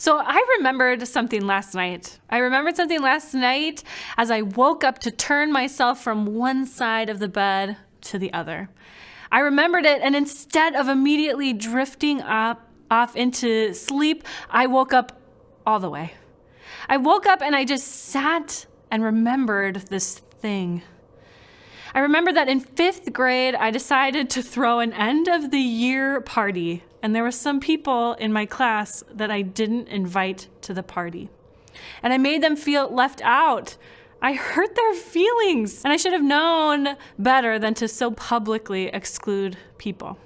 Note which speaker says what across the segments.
Speaker 1: So I remembered something last night. As I woke up to turn myself from one side of the bed to the other. I remembered it, and instead of immediately drifting off into sleep, I woke up all the way. I woke up and I just sat and remembered this thing. I remember that in 5th grade, I decided to throw an end of the year party. And there were some people in my class that I didn't invite to the party. And I made them feel left out. I hurt their feelings. And I should have known better than to so publicly exclude people.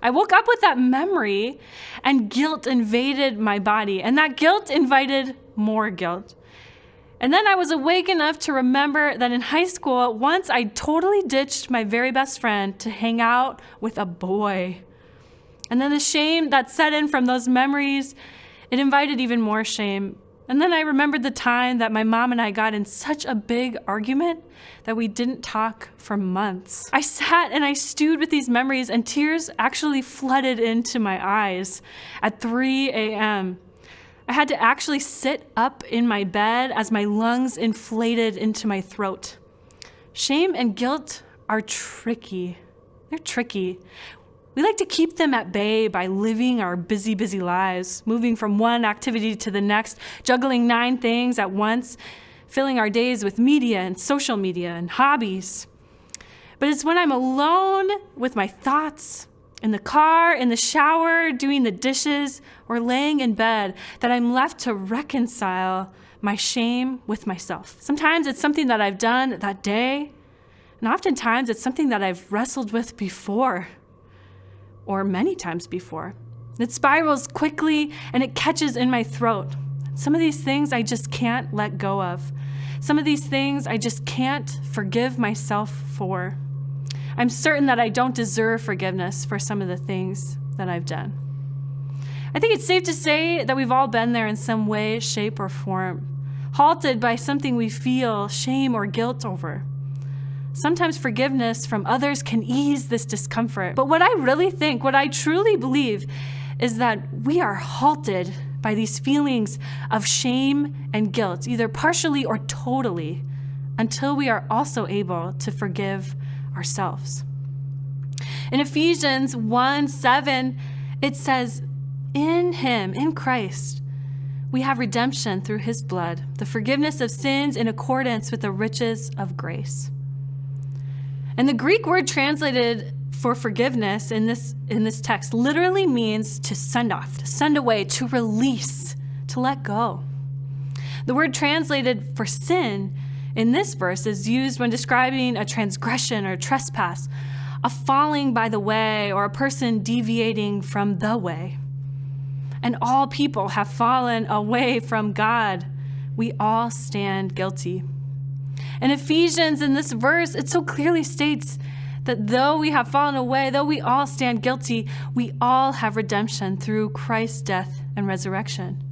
Speaker 1: I woke up with that memory, and guilt invaded my body. And that guilt invited more guilt. And then I was awake enough to remember that in high school, once I totally ditched my very best friend to hang out with a boy. And then the shame that set in from those memories, it invited even more shame. And then I remembered the time that my mom and I got in such a big argument that we didn't talk for months. I sat and I stewed with these memories, and tears actually flooded into my eyes at 3 a.m. I had to actually sit up in my bed as my lungs inflated into my throat. Shame and guilt are tricky. They're tricky. We like to keep them at bay by living our busy lives, moving from one activity to the next, juggling 9 things at once, filling our days with media and social media and hobbies. But it's when I'm alone with my thoughts, in the car, in the shower, doing the dishes, or laying in bed, that I'm left to reconcile my shame with myself. Sometimes it's something that I've done that day, and oftentimes it's something that I've wrestled with before, or many times before. It spirals quickly and it catches in my throat. Some of these things I just can't let go of. Some of these things I just can't forgive myself for. I'm certain that I don't deserve forgiveness for some of the things that I've done. I think it's safe to say that we've all been there in some way, shape, or form, halted by something we feel shame or guilt over. Sometimes forgiveness from others can ease this discomfort. But what I truly believe, is that we are halted by these feelings of shame and guilt, either partially or totally, until we are also able to forgive ourselves. In Ephesians 1:7, it says, "In him, in Christ, we have redemption through his blood, the forgiveness of sins in accordance with the riches of grace." And the Greek word translated for forgiveness in this text literally means to send off, to send away, to release, to let go. The word translated for sin in this verse is used when describing a transgression or trespass, a falling by the way, or a person deviating from the way. And all people have fallen away from God. We all stand guilty. In Ephesians, in this verse, it so clearly states that though we have fallen away, though we all stand guilty, we all have redemption through Christ's death and resurrection.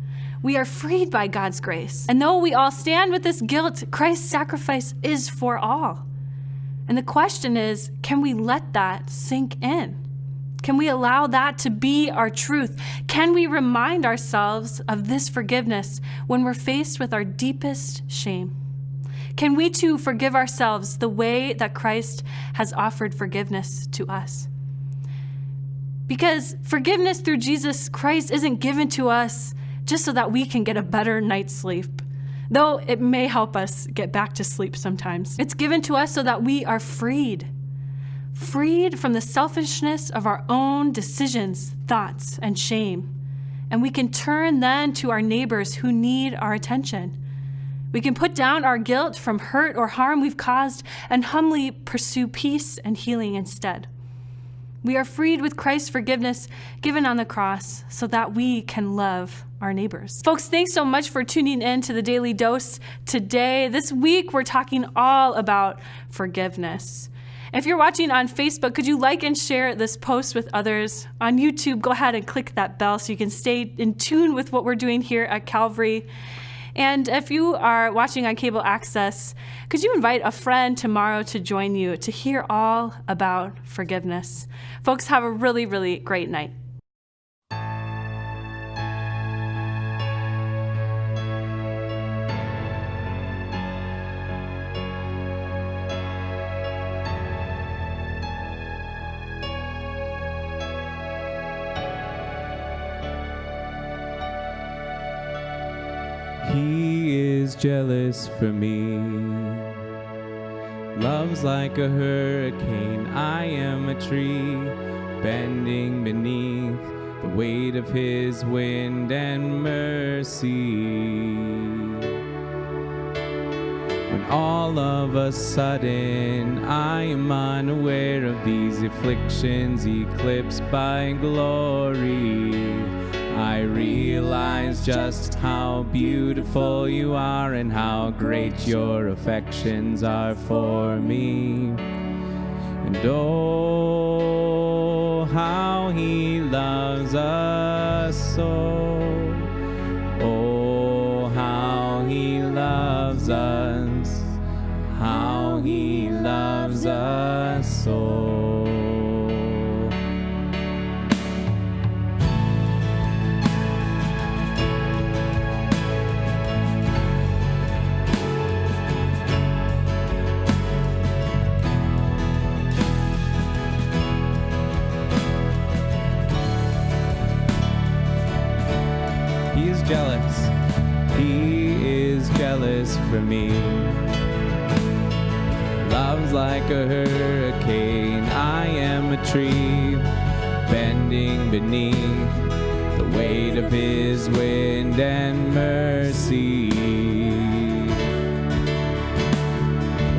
Speaker 1: We are freed by God's grace. And though we all stand with this guilt, Christ's sacrifice is for all. And the question is, can we let that sink in? Can we allow that to be our truth? Can we remind ourselves of this forgiveness when we're faced with our deepest shame? Can we too forgive ourselves the way that Christ has offered forgiveness to us? Because forgiveness through Jesus Christ isn't given to us just so that we can get a better night's sleep, though it may help us get back to sleep sometimes. It's given to us so that we are freed from the selfishness of our own decisions, thoughts, and shame. And we can turn then to our neighbors who need our attention. We can put down our guilt from hurt or harm we've caused and humbly pursue peace and healing instead. We are freed with Christ's forgiveness given on the cross so that we can love our neighbors. Folks, thanks so much for tuning in to the Daily Dose today. This week, we're talking all about forgiveness. If you're watching on Facebook, could you like and share this post with others? On YouTube, go ahead and click that bell so you can stay in tune with what we're doing here at Calvary. And if you are watching on cable access, could you invite a friend tomorrow to join you to hear all about forgiveness? Folks, have a really, really great night.
Speaker 2: He is jealous for me. Love's like a hurricane, I am a tree, bending beneath the weight of his wind and mercy. When all of a sudden I am unaware of these afflictions eclipsed by glory, I realize just how beautiful you are and how great your affections are for me. And oh, how he loves us so. Oh, how he loves us. How he loves us so. He is jealous. He is jealous for me. Love's like a hurricane, I am a tree, bending beneath the weight of his wind and mercy.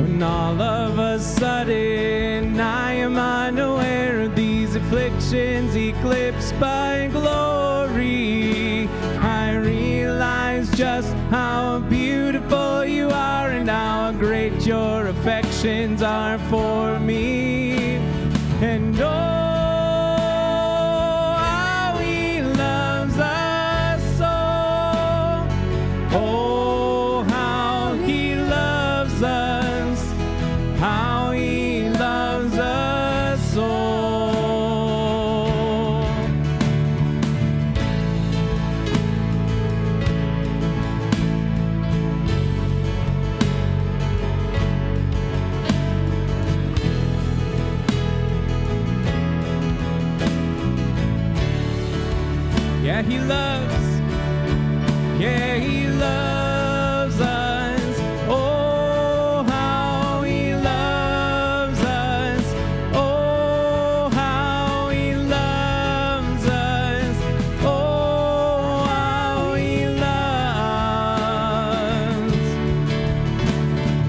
Speaker 2: When all of a sudden I am unaware of these afflictions eclipsed by glory, I realize just how beautiful you are and how great your affections are for me. And oh, how he loves us so. Oh, how he loves us. How he loves us so. Yeah, he loves. Yeah, he loves us. Oh, how he loves us. Oh, how he loves us. Oh, how he loves.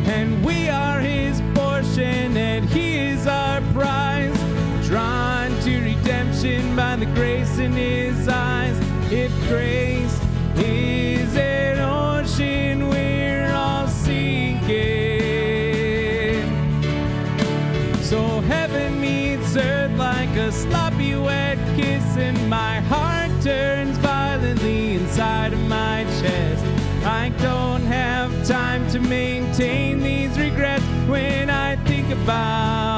Speaker 2: And we are his portion, and he is our prize, drawn to redemption by the grace in his eyes. If grace is an ocean, we're all sinking. So heaven meets earth like a sloppy wet kiss, and my heart turns violently inside of my chest. I don't have time to maintain these regrets when I think about